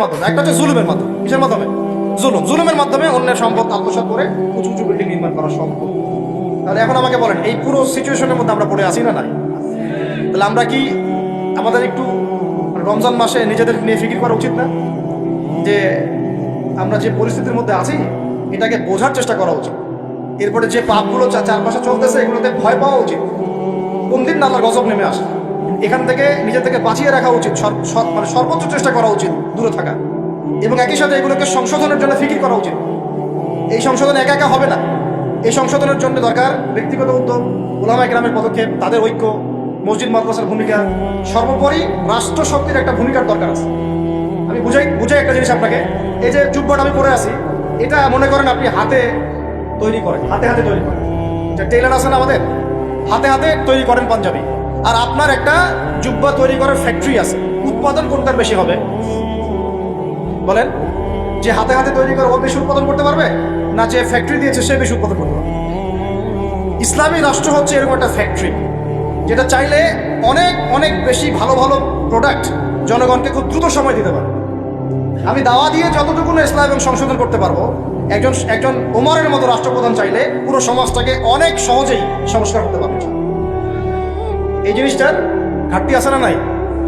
মাধ্যমে, একটা হচ্ছে জুলুমের মাধ্যমে। কিসের মাধ্যমে? জুলুমের মাধ্যমে অন্যের সম্পদ আত্মসাৎ করে উঁচু উঁচু বিল্ডিং নির্মাণ করা সম্ভব। তাহলে এখন আমাকে বলেন, এই পুরো সিচুয়েশনের মধ্যে আমরা পড়ে আছি না নাই? তাহলে আমরা কি আমাদের একটু রমজান মাসে নিজেদের নিয়ে ফিকির করা উচিত না, যে আমরা যে পরিস্থিতির মধ্যে আছি এটাকে বোঝার চেষ্টা করা উচিত। এরপরে যে পাপগুলো চারপাশে চলতেছে এগুলোতে ভয় পাওয়া উচিত। কোন দিন না আল্লাহর গজব নেমে আসে, এখান থেকে নিজের থেকে বাঁচিয়ে রাখা উচিত, মানে সর্বোচ্চ চেষ্টা করা উচিত দূরে থাকা, এবং একই সাথে এগুলোকে সংশোধনের জন্য ফিকির করা উচিত। এই সংশোধন একা একা হবে না, এই সংশোধনের জন্য দরকার ব্যক্তিগত উদ্যোগ, উলামায়ে কেরামের পদক্ষেপ, তাদের ঐক্য, মসজিদ মাদ্রাসার ভূমিকা, সর্বোপরি রাষ্ট্র শক্তির একটা ভূমিকার দরকার আছে। আমি বুঝাই একটা জিনিস আপনাকে। এই যে জুব্বাটা আমি পরে আছি, এটা মনে করেন আপনি হাতে তৈরি করেন, হাতে তৈরি করেন। যে টেলার আছে না আমাদের, হাতে তৈরি করেন পাঞ্জাবি, আর আপনার একটা জুব্বা তৈরি করার ফ্যাক্টরি আছে। উৎপাদন কোনটার বেশি হবে বলেন? যে হাতে তৈরি করে ও বেশি উৎপাদন করতে পারবে, না যে ফ্যাক্টরি দিয়েছে সে বেশি উৎপাদন করতে পারবে? ইসলামী রাষ্ট্র হচ্ছে এরকম একটা ফ্যাক্টরি, যেটা চাইলে অনেক অনেক বেশি ভালো ভালো প্রোডাক্ট জনগণকে খুব দ্রুত সময় দিতে পারে। আমি দাওয়া দিয়ে যতটুকু না ইসলাম এবং সংশোধন করতে পারবো, একজন ওমরের মতো রাষ্ট্রপ্রধান চাইলে পুরো সমাজটাকে অনেক সহজেই সংস্কার করতে পারবে। এই জিনিসটার ঘাটতি আছে না নাই?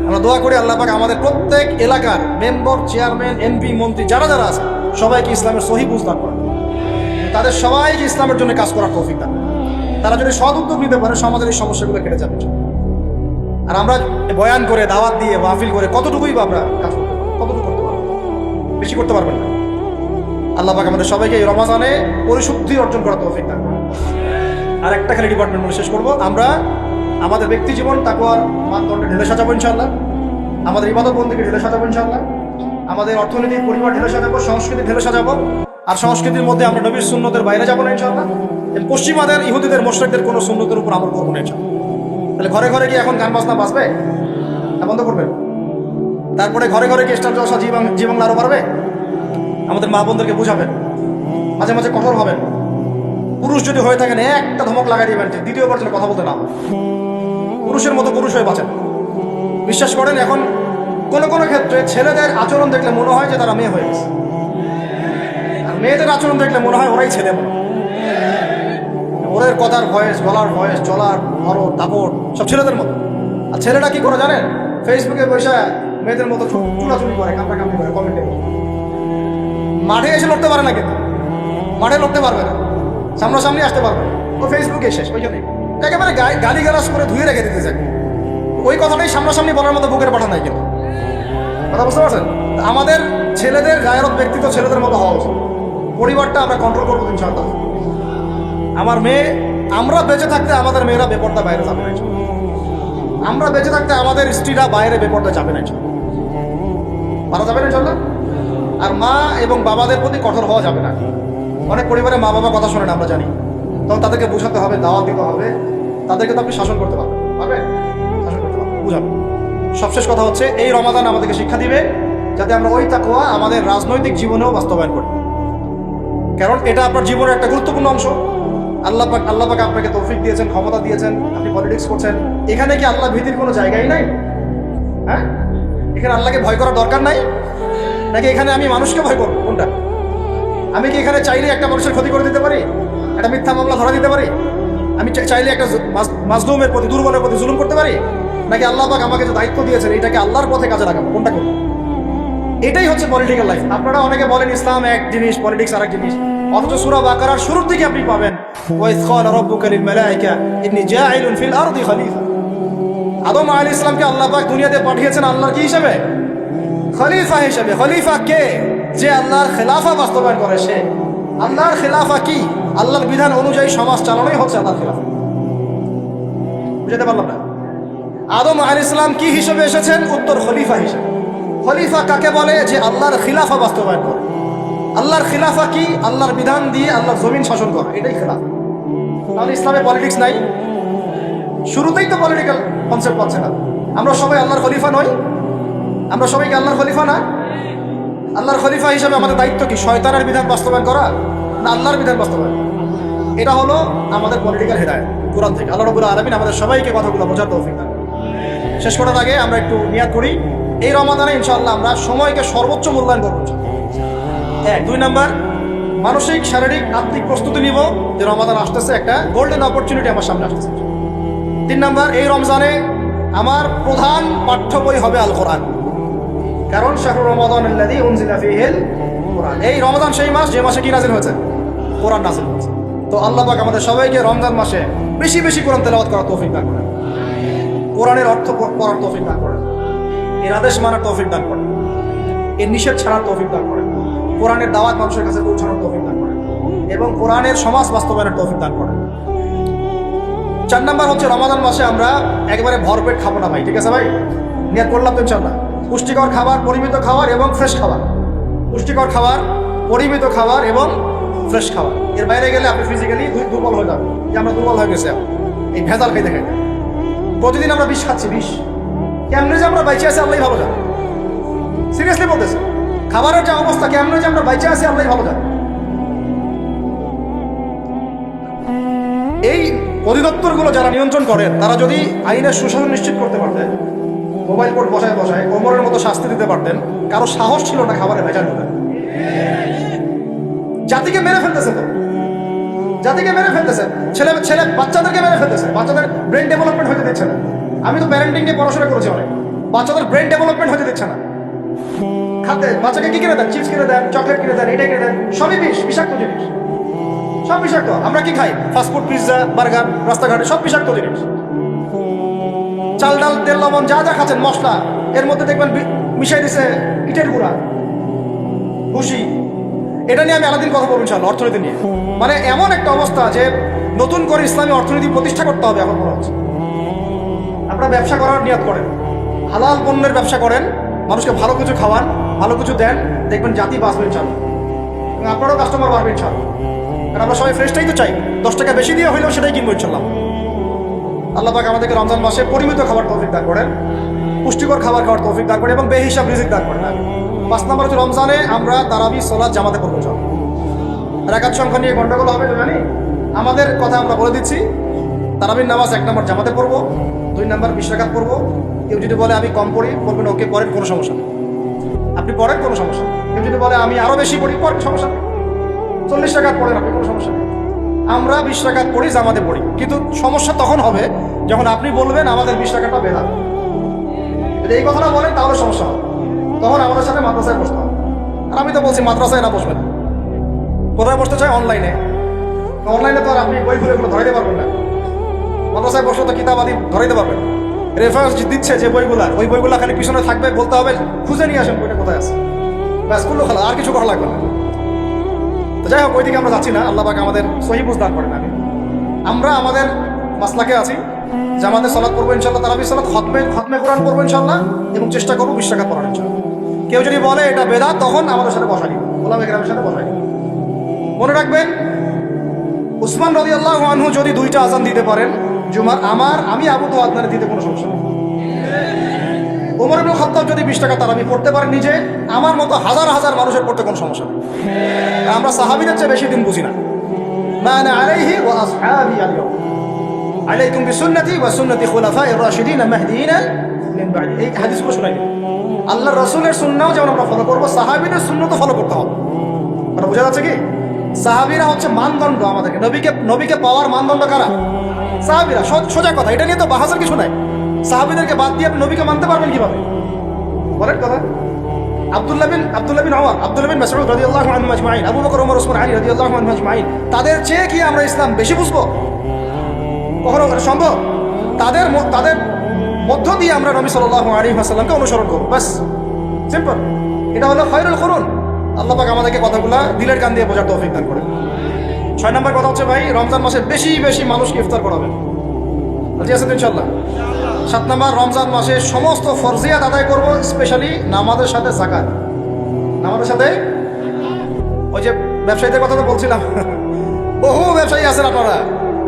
আমরা দোয়া করি আল্লাহ পাক আমাদের প্রত্যেক এলাকার মেম্বার, চেয়ারম্যান, এমপি, মন্ত্রী যারা আছে সবাইকে ইসলামের সহি বুঝ দান করেন, তাদের সবাইকে ইসলামের জন্য কাজ করার তৌফিক দান। তারা যদি সৎ উদ্যোগ নিতে পারে সমাজের এই সমস্যাগুলো কেটে যাবে। আর আমরা বয়ান করে, দাওয়াত দিয়ে, মাহফিল করে কতটুকুই বা আমরা কাজ করতে পারবো? কতটুকু করতে পারবো? বেশি করতে পারবেন না। আল্লাহ পাক আমাদের সবাইকে এই রমাজানে পরিশুদ্ধি অর্জন করার তৌফিক দান। আর একটা খালি ডিপার্টমেন্ট বলে শেষ করবো, আমরা আমাদের ব্যক্তি জীবন তাকওয়ার মানদণ্ডে ঢেলে সাজাবো ইনশাআল্লাহ, আমাদের ইবাদত বন্দেগী ঢেলে সাজাবো ইনশাআল্লাহ, আমাদের অর্থনীতি, পরিবার ঢেলে সাজাবো, সংস্কৃতি ঢেলে সাজাবো। আর সংস্কৃতির মধ্যে আমরা নবীর সুন্নতের বাইরে যাবো না ইনশাআল্লাহ। পশ্চিমাদের, ইহুদিদের, মুশরিকদের কোনো সুন্নতের উপর আমল করবো না ইনশাআল্লাহ। তাহলে ঘরে ঘরে কি এখন গান বাজনা বাজবে? তা বন্ধ করবেন। তারপরে ঘরে ঘরে কি স্টার জলসা, জীবন আরো বাড়বে? আমাদের মা বোনদেরকে বুঝাবেন, মাঝে মাঝে কঠোর হবেন। পুরুষ যদি হয়ে থাকেন একটা ধমক লাগাই দিবেন যে দ্বিতীয়বার যেন কথা বলতে না হয়। পুরুষের মতো পুরুষ হয়ে বাঁচেন। বিশ্বাস করেন, এখন কোনো ক্ষেত্রে ছেলেদের আচরণ দেখলে মনে হয় যে তারা মেয়ে হয়ে গেছে, আর মেয়েদের আচরণ দেখলে মনে হয় ওরাই ছেলে। ওদের কথার ভয়েস, গলার ভয়েস, চলার ধরো, দাপট সব ছেলেদের মতো। আর ছেলেটা কি করে জানেন? ফেসবুকে বসে মেয়েদের মতো চুলাচুলি করে, কামড়াকামড়ি করে, কমেন্টে। মাঠে এসে লড়তে পারে না, কিন্তু মাঠে লড়তে পারবে না, সামনাসামনি আসতে পারবে না। ও ফেসবুকে শেষ। ওই জন্যই একেবারে গালি গালাজ করে ধুয়ে রেখে দিতে চাই। ওই কথাটাই সামনাসামনি বলার মতো বুকের পাঠা নাই, কিন্তু কথা বুঝতে পারছেন? আমাদের ছেলেদের গায়রত, ব্যক্তিত্ব ছেলেদের মতো হওয়া উচিত। পরিবারটা আমরা কন্ট্রোল করবো ইনশাআল্লাহ। আমার মেয়ে, আমরা বেঁচে থাকতে আমাদের মেয়েরা বেপর্দা বাইরে যাবে না, আমরা বেঁচে থাকতে আমাদের স্ত্রীরা বাইরে বেপর্দা যাবে না, মারা যাবে না ইনশাআল্লাহ। আর মা এবং বাবাদের প্রতি কঠোর হওয়া যাবে না। অনেক পরিবারে মা বাবা কথা শোনে না, আমরা জানি। তখন তাদেরকে বোঝাতে হবে, দাওয়াত দিতে হবে। তাদেরকে তো আপনি শাসন করতে পারবেন, শাসন করতে পারবেন, বুঝাবেন। সবশেষ কথা হচ্ছে, এই রমাদান আমাদেরকে শিক্ষা দিবে যাতে আমরা ওই তাকওয়া আমাদের রাজনৈতিক জীবনেও বাস্তবায়ন করি। কারণ এটা আপনার জীবনের একটা গুরুত্বপূর্ণ অংশ। আল্লাহ পাক আপনাকে তৌফিক দিয়েছেন, ক্ষমতা দিয়েছেন, আপনি পলিটিক্স করছেন। এখানে কি আল্লাহ ভীতির কোনো জায়গাই নাই? হ্যাঁ, এখানে আল্লাহকে ভয় করার দরকার নাই? নাকি এখানে আমি মানুষকে ভয় করবো? কোনটা? আমি কি এখানে চাইলে একটা মানুষের ক্ষতি করে দিতে পারি, একটা মিথ্যা মামলা ধরা দিতে পারি? আমি চাইলে একটা মাজলুমের প্রতি, দুর্বলের প্রতি জুলুম করতে পারি? নাকি আল্লাহ পাক আমাকে যে দায়িত্ব দিয়েছেন এটাকে আল্লাহর পথে কাজে লাগাবো? কোনটা করবো? এটাই হচ্ছে পলিটিক্যাল লাইফ। আপনারা অনেকে বলেন ইসলাম এক জিনিস, পলিটিক্স আরেক জিনিস, অথচ সূরা বাকারার শুরুর দিকে আপনি পাবেন ওয়াইয ক্বালা রাব্বুকা লিল মালায়েকা ইন্নী জাঈলুন ফিল আরদি খলিফা। আদম আলাইহিস সালামকে আল্লাহ পাক দুনিয়াতে পাঠিয়েছেন আল্লাহর কি হিসেবে? খলিফা হিসেবে। খলিফা কে? যে আল্লাহর খেলাফা বাস্তবায়ন করে সে। আল্লাহর খেলাফা কি? আল্লাহর বিধান অনুযায়ী সমাজ চালানোই হচ্ছে আল্লাহর খেলাফা। বুঝতে পারলাম না? আদম আলাইহিস সালাম কি হিসেবে এসেছেন? উত্তর, খলিফা হিসেবে। খলিফা কাকে বলে? যে আল্লাহর খিলাফা বাস্তবায়ন করে। আল্লাহর খিলাফা কি? আল্লাহর বিধান দিয়ে আল্লাহর জমিন শাসন করে, এটাই খিলাফা। তাহলে ইসলামে পলিটিক্স নাই? শুরুতেই তো পলিটিক্যাল কনসেপ্ট পাচ্ছে না। আমরা সবাই আল্লাহর খলিফা নই? আমরা সবাইকে আল্লাহর খলিফা না? আল্লাহর খলিফা হিসেবে আমাদের দায়িত্ব কি? শয়তানের বিধান বাস্তবায়ন করা না আল্লাহর বিধান বাস্তবায়ন? এটা হলো আমাদের পলিটিক্যাল হেদায়েত কোরআন থেকে। আল্লাহ রাব্বুল আলামিন আমাদের সবাইকে কথাগুলো বোঝার তৌফিক দান। শেষ করার আগে আমরা একটু নিয়াত করি। এই রমাদানে ইনশাআল্লাহ আমরা সময়কে সর্বোচ্চ মূল্যায়ন করবো। এক, 2 নাম্বার, মানসিক শারীরিক আত্মিক প্রস্তুতি নিব যে রমাদান আসতেছে, একটা গোল্ডেন অপরচুনিটি আমার সামনে আসতেছে। 3 নাম্বার, এই রমজানে আমার প্রধান পাঠ্য বই হবে আল কোরআন, কারণ শাহরুর রমাদান আল্লাযী উনজিলা ফীহিল কোরআন। এই রমাদান সেই মাস যে মাসে কি নাযিল হয়েছে? কোরআন নাযিল হয়েছে। তো আল্লাহ পাক আমাদের সবাইকে রমজান মাসে বেশি বেশি কোরআন তেলাওয়াত করার তৌফিক দান করেন, কোরআনের অর্থ পড়ার তৌফিক দান করেন, এর আদেশ মানার তৌফিক দান করেন, এর নিষেধ ছাড়ার তৌফিক দান করেন, কোরআনের দাওয়াত মানুষের কাছে পৌঁছানোর তৌফিক দান করেন এবং কোরআনের সমাজ বাস্তবায়নের তৌফিক দান করেন। 4 নাম্বার হচ্ছে রমাদান মাসে আমরা একেবারে ভরপেট খাবো না ভাই, ঠিক আছে ভাই? নিয়ত করলাম তো ইনশাআল্লাহ। পুষ্টিকর খাবার, পরিমিত খাবার এবং ফ্রেশ খাবার। পুষ্টিকর খাবার, পরিমিত খাবার এবং ফ্রেশ খাবার। এর বাইরে গেলে আপনি ফিজিক্যালি দুর্বল হয়ে যাবেন, যে আমরা দুর্বল হয়ে গেছি এই ভেজাল খাইতে খাইতে। প্রতিদিন আমরা বিষ খাচ্ছি, বিষ। কেমনে যে আমরা বাইচে আছি আল্লাহ ভালো জানে, সিরিয়াসলি বলতেছি। খাবারের যে অবস্থা, কেমনে যে আমরা বাইচে আছি আল্লাহ ভালো জানে। এই অধিদপ্তরগুলো যারা নিয়ন্ত্রণ করেন তারা যদি আইনের সুশাসন নিশ্চিত করতে পারতেন, মোবাইল কোর্ট বসায় বসায় কোমরের মতো শাস্তি দিতে পারতেন, কারো সাহস ছিল না খাবারে ভেজাল দিতে। জাতিকে মেরে ফেলতেছে, তো জাতিকে মেরে ফেলতেছে, ছেলে ছেলে বাচ্চাদেরকে মেরে ফেলতেছে, বাচ্চাদের ব্রেন ডেভেলপমেন্ট হতে দিচ্ছে না। আমি তো প্যারেন্টিং নিয়ে পড়াশোনা করেছি অনেক, বাচ্চাদের ব্রেন ডেভেলপমেন্ট হতে দিচ্ছে না। খাতে বাচ্চাকে কি কিনে দেন? চিপস কিনে দেন, চকলেট কিনে দেন, এটা কিনে দেন, সবই বিষ, বিষাক্ত জিনিস, সব বিষাক্ত। আমরা কি খাই? ফাস্টফুড, পিৎজা, বার্গার, রাস্তাঘাটে সব বিষাক্ত জিনিস। চাল ডাল তেল লবণ যা যা খাচ্ছেন, মশলা, এর মধ্যে দেখবেন মিশাই দিছে ইটের গুঁড়া, ভুসি। এটা নিয়ে আমি আলাদিন কথা বলবো ইনশাআল্লাহ, অর্থনীতি নিয়ে। মানে এমন একটা অবস্থা যে নতুন করে ইসলামী অর্থনীতি প্রতিষ্ঠা করতে হবে এখন মনে হচ্ছে। আপনারা ব্যবসা করার নিয়ত করেন, হালাল পণ্যের ব্যবসা করেন, মানুষকে ভালো কিছু খাওয়ান, ভালো কিছু দেন, দেখবেন জাতি বাঁচবে ইনশাআল্লাহ, এবং আপনারও কাস্টমার বাড়বে ইনশাআল্লাহ। কারণ আমরা সবাই ফ্রেশটাই তো চাই, 10 টাকা বেশি দিয়ে হইলেও সেটাই কিনবো ইনশাআল্লাহ। আল্লাহ পাক আমাদেরকে রমজান মাসে পরিমিত খাবার তৌফিক দান করেন, পুষ্টিকর খাবার খাওয়ার তৌফিক দান করেন এবং বেহিসাব রিজিক দান করেন। 5 নম্বর হচ্ছে রমজানে আমরা তারাবি সালাত জামাতে পড়বো। রাকাত সংখ্যা নিয়ে গন্ডগোল হবে তো জানি, আমাদের কথা আমরা বলে দিচ্ছি। তারাবির নামাজ 1 নম্বর জামাতে পড়বো, 2 নম্বর 20 রাকাত পড়বো। কেউ যদি বলে আমি কম পড়ি, বলবেন ওকে পড়েন, কোনো সমস্যা নেই, আপনি পড়েন, কোনো সমস্যা নেই। কেউ যদি বলে আমি আরো বেশি পড়ি, পড়েন, সমস্যা নেই, 40 রাকাত পড়েন আপনি, কোনো সমস্যা নেই। আমরা 20 রাকাত পড়ি, জামাতে পড়ি, কিন্তু সমস্যা তখন হবে যখন আপনি বলবেন আমাদের 20 রাকাতটা বেদাত। যদি এই কথাটা বলেন তাহলে সমস্যা হবে, তখন আমাদের সাথে মাদ্রাসায় বসতে হবে। আর আমি তো বলছি মাদ্রাসায় না বসবেন, কোথায় বসতে চাই? অনলাইনে। অনলাইনে তো আর আপনি বই খুলে এগুলো ধরাইতে পারবেন না। মাদ্রাসায় বসলে তো কিতাব আদি ধরাইতে পারবেন, রেফারেন্স দিচ্ছে যে বইগুলা, ওই বইগুলা খালি পিছনে থাকবে, বলতে হবে খুঁজে নিয়ে আসেন বইটা কোথায় আছে, ব্যাস করলো খেলা, আর কিছু করা লাগবে না। তো যাই হোক, ওইদিকে আমরা যাচ্ছি না, আল্লাহ পাক আমাদের সহি বুঝ দান করেন। আমরা আমাদের মাসলাকে আছি, জামাতে সালাত পড়বো ইনশাআল্লাহ, তারাবি সালাত, খতমে কোরআন পড়বো ইনশাআল্লাহ, এবং চেষ্টা করবো 20 রাকাত পড়ার ইনশাআল্লাহ। কেউ যদি বলে এটা বেদাত, তখন আমাদের সাথে বসাই, ওলামা কেরামের সাথে বসাই। মনে রাখবেন, উসমান রাদিয়াল্লাহু আনহু যদি 2টা আযান দিতে পারেন জুমার, আমি আবু তো আদনানে দিতে কোনো সমস্যা নেই। ওমর ইবনে খাত্তাব যদি 20 টাকা তারাবি পড়তে পারেন নিজে, আমার মতো হাজার হাজার মানুষের পড়তে কোনো সমস্যা নেই। আমরা সাহাবীদের চেয়ে বেশি দিন বুঝি না। মা আনা আলাইহি ওয়া আসহাবি আল-ইয়াউম আলাইকুম বিসুন্নতি ওয়া সুন্নতি খুলাফায়ে রাশিদিন মাহদিয়িন মিন বা'দি। এই হাদিসগুলো শুনাই দিন। আল্লাহর রাসূলের সুন্নাহও যেমন আমরা ফলো করব, সাহাবীদের সুন্নাতও ফলো করতে হবে। মানে বোঝা যাচ্ছে কি? সাহাবীরা হচ্ছে মানদণ্ড আমাদেরকে, নবীকে পাওয়ার মানদণ্ড কারা? সাহাবীরা। সোজা কথা, এটা নিয়ে তো বাহাসের কিছু নাই। সাহাবীদেরকে বাদ দিয়ে আপনি নবীকে মানতে পারবেন কিভাবে? বলেন কথা। আব্দুল্লাহ বিন ওমর, আব্দুল্লাহ বিন মাসউদ রাদিয়াল্লাহু আনহু আজমাইন, আবু বকর, ওমর, ওসমান, আলী রাদিয়াল্লাহু আনহু আজমাইন, তাদের চেয়ে কি আমরা ইসলাম বেশি বুঝবো? কখনো সম্ভব? তাদের মধ্য দিয়ে আমরা নবী সাল্লাল্লাহু আলাইহি ওয়াসাল্লামকে অনুসরণ করব, বাস, সিম্পল। এটা হলো খায়রুল কুরুন। আল্লাহ পাক আমাদেরকে কথাগুলা দিলের কান দিয়ে বোঝার তৌফিক দান করেন। 6 নম্বর কথা হচ্ছে ভাই, রমজান মাসে বেশি বেশি মানুষকে ইফতার করাবেন, রাজি আছেন ইনশাআল্লাহ? 7 নম্বর, রমজান মাসে সমস্ত ফরজিয়াত আদায় করব, স্পেশালি নামাজের সাথে যাকাত। নামাজের সাথে ওই যে ব্যবসায়ীদের কথা তো বলছিলাম, বহু ব্যবসায়ী আছেন আপনারা,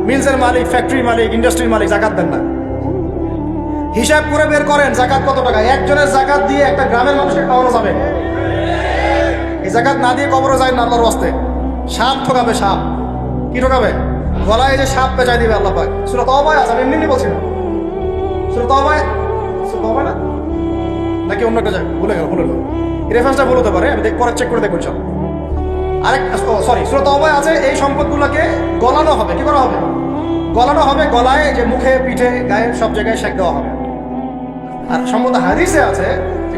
মিলসের মালিক, ফ্যাক্টরি মালিক, ইন্ডাস্ট্রির মালিক, যাকাত দেন না। হিসাব করে বের করেন যাকাত কত টাকা। একজনের যাকাত দিয়ে একটা গ্রামের মানুষকে খাওয়ানো যাবে? এই যাকাত না দিয়ে কবরে যায় না আল্লাহর ওয়াস্তে। সাপ ঠকাবে, সাপ। কি ঠকাবে? গলায় যে সাপ পেঁচাই দিবে আল্লাহ পাক। সূরা তাওবায় আছে, আমি এমনি বলছি না। সূরা তাওবায় না, নাকি অন্য একটা জায়গায় ভুলে গেল রেফারেন্সটা ভুল হতে পারে, আমি পরে চেক করে দেখুন। আরেক সরি, সূরা তাওবায় আছে এই সম্পদগুলোকে গলানো হবে। কি করা হবে? গলানো হবে, গলায় যে মুখে পিঠে গায়ে সব জায়গায় শেক দেওয়া হবে। আর সম্ভবত হাদিসে আছে যে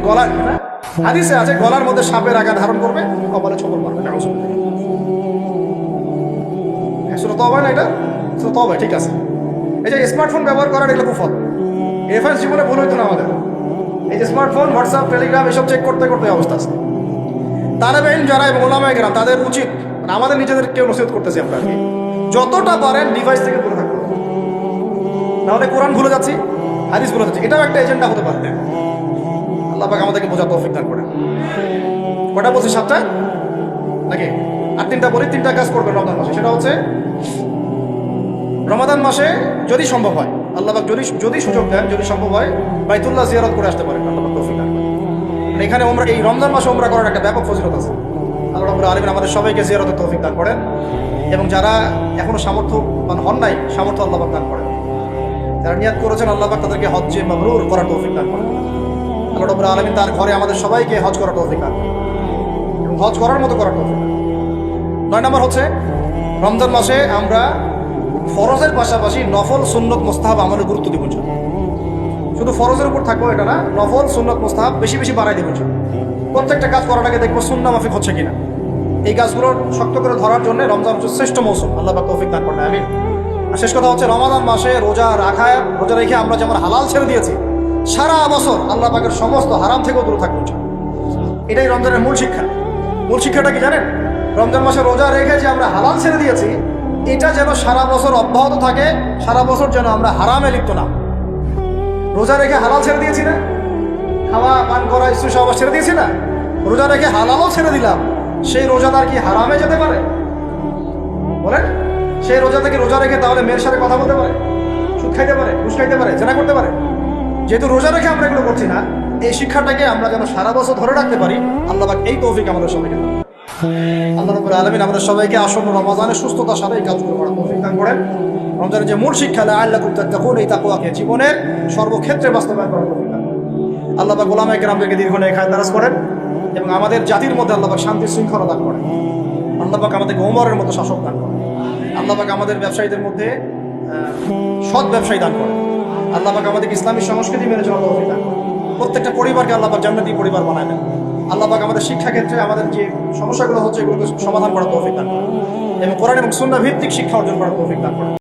হাদিসে আছে গলার মধ্যে সাপের আঘাত ধারণ করবে, কপালে ছবল মারবে। সূরা তাওবায় না, এটা সূরা তাওবায়, ঠিক আছে। এই যে স্মার্টফোন ব্যবহার করার এগুলো কুফল, রেফারেন্স জীবনে ভুল হইতো না আমাদের। এই যে স্মার্টফোন, হোয়াটসঅ্যাপ, টেলিগ্রাম এসব চেক করতে করতে অবস্থা আছে। তালেবে ইলম যারা এবং ওলামায়ে কেরাম তাদের উচিত, মানে আমাদের নিজেদেরকেও নসিহত করতেছি আমরা, যতটা পারেন ডিভাইস থেকে দূরে থাকতে হবে। নাহলে কোরআন ভুলে যাচ্ছি, হাদিস ভুলে যাচ্ছি, এটাও একটা এজেন্ডা হতে পারে। আল্লাহ পাক আমাদেরকে বোঝার তৌফিক দান করেন। কটা বলছি? 7টা নাকি? আর 3টা বলি। 3টা কাজ করবেন রমজান মাসে। সেটা হচ্ছে রমাদান মাসে যদি সম্ভব হয়, আল্লাহ পাক যদি সুযোগ দেন, যদি সম্ভব হয় বাইতুল্লাহ জিয়ারত করে আসতে পারেন। আল্লাহ পাক তৌফিক দান করেন। এখানে এই রমজান মাসে উমরা করার একটা ব্যাপক ফজিলত আছে। আল্লাহ রাব্বুল আলামিন আমাদের সবাইকে জিয়ারতের তৌফিক দান করেন, এবং যারা এখনো সামর্থ্যবান হন নাই, সামর্থ্য আল্লাহ পাক দান করেন। যারা নিয়াত করেছেন, আল্লাহ পাক তাদেরকে হজ্জে মাবরুর করার তৌফিক দান করেন। আল্লাহ রাব্বুল আলামিন তার ঘরে আমাদের সবাইকে হজ করার তৌফিক দান করেন, এবং হজ করার মতো করার তৌফিক দান করেন। 9 নম্বর হচ্ছে রমজান মাসে আমরা ফরজের পাশাপাশি নফল, সুন্নত, মুস্তাহাব আমলের গুরুত্ব দিব। শুধু ফরজের উপর থাকবো এটা না, নফল, সুন্নত, মুস্তাহাব বেশি বেশি বাড়াই দিব। প্রত্যেকটা কাজ করার আগে দেখবো সুন্নাহ মাফিক হচ্ছে কিনা। এই কাজগুলো শক্ত করে ধরার জন্য রমজান হচ্ছে শ্রেষ্ঠ মৌসুম। আল্লাহ পাক তৌফিক দান করেন, আমিন। আর শেষ কথা হচ্ছে রমাদান মাসে রোজা রেখে আমরা যেমন হালাল ছেড়ে দিয়েছি, সারা বছর আল্লাহ পাকের সমস্ত হারাম থেকেও দূরে থাকবো। এটাই রমজানের মূল শিক্ষা। মূল শিক্ষাটা কি জানেন? রমজান মাসে রোজা রেখে যে আমরা হালাল ছেড়ে দিয়েছি, এটা যেন সারা বছর অব্যাহত থাকে। সারা বছর যেন আমরা হারামে লিপ্ত না। রোজা রেখে হালাল ছেড়ে দিয়েছি না, খাওয়া পান করা স্ত্রী সহবাস ছেড়ে দিয়েছি না, রোজা রেখে হালালও ছেড়ে দিলাম। সেই রোজাদার কি হারামে যেতে পারে? বলেন, সেই রোজা থেকে রোজা রেখে তাহলে মেয়ের সাথে কথা বলতে পারে, সুদ খাইতে পারে, ঘুষ খাইতে পারে, জেনা করতে পারে। যেহেতু রোজা রেখে আমরা এগুলো করছি না, এই শিক্ষাটাকে আমরা যেন সারা বছর ধরে রাখতে পারি। আল্লাহ পাক এই তৌফিক আমাদের সবাইকে দেন। আল্লাহ রাব্বুল আলামিন আমাদের সবাইকে আসন্ন রমাদানের সুস্থতার সাথে এই কাজগুলো করার তৌফিক দান করেন। রমজানের যে মূল শিক্ষা, লাআল্লাকুম তাত্তাকুন, এই তাকওয়াকে জীবনের সর্বক্ষেত্রে বাস্তবায়ন করার তৌফিক দান করেন। আল্লাহ পাক ওলামায়ে কেরামদেরকে দীর্ঘ নেক হায়াত দারাজ করেন, এবং আমাদের জাতির মধ্যে আল্লাহ পাক শান্তি শৃঙ্খলা দান করেন। আল্লাহ পাক আমাদেরকে ওমরের মতো শাসক দান করেন। আল্লাহ পাক আমাদের ব্যবসায়ীদের মধ্যে সৎ ব্যবসায়ী দান করেন। আল্লাহ পাক আমাদেরকে ইসলামী সংস্কৃতি মেনে চলার তৌফিক দান করেন। প্রত্যেকটা পরিবারকে আল্লাহ পাক জান্নাতি পরিবার বানায় দেন। আল্লাহ পাক আমাদের শিক্ষাক্ষেত্রে আমাদের যে সমস্যাগুলো হচ্ছে, এগুলোকে সমাধান করার তৌফিক দান করেন, এবং কোরআন এবং সুন্নাহ ভিত্তিক শিক্ষা অর্জন করার তৌফিক দান করেন।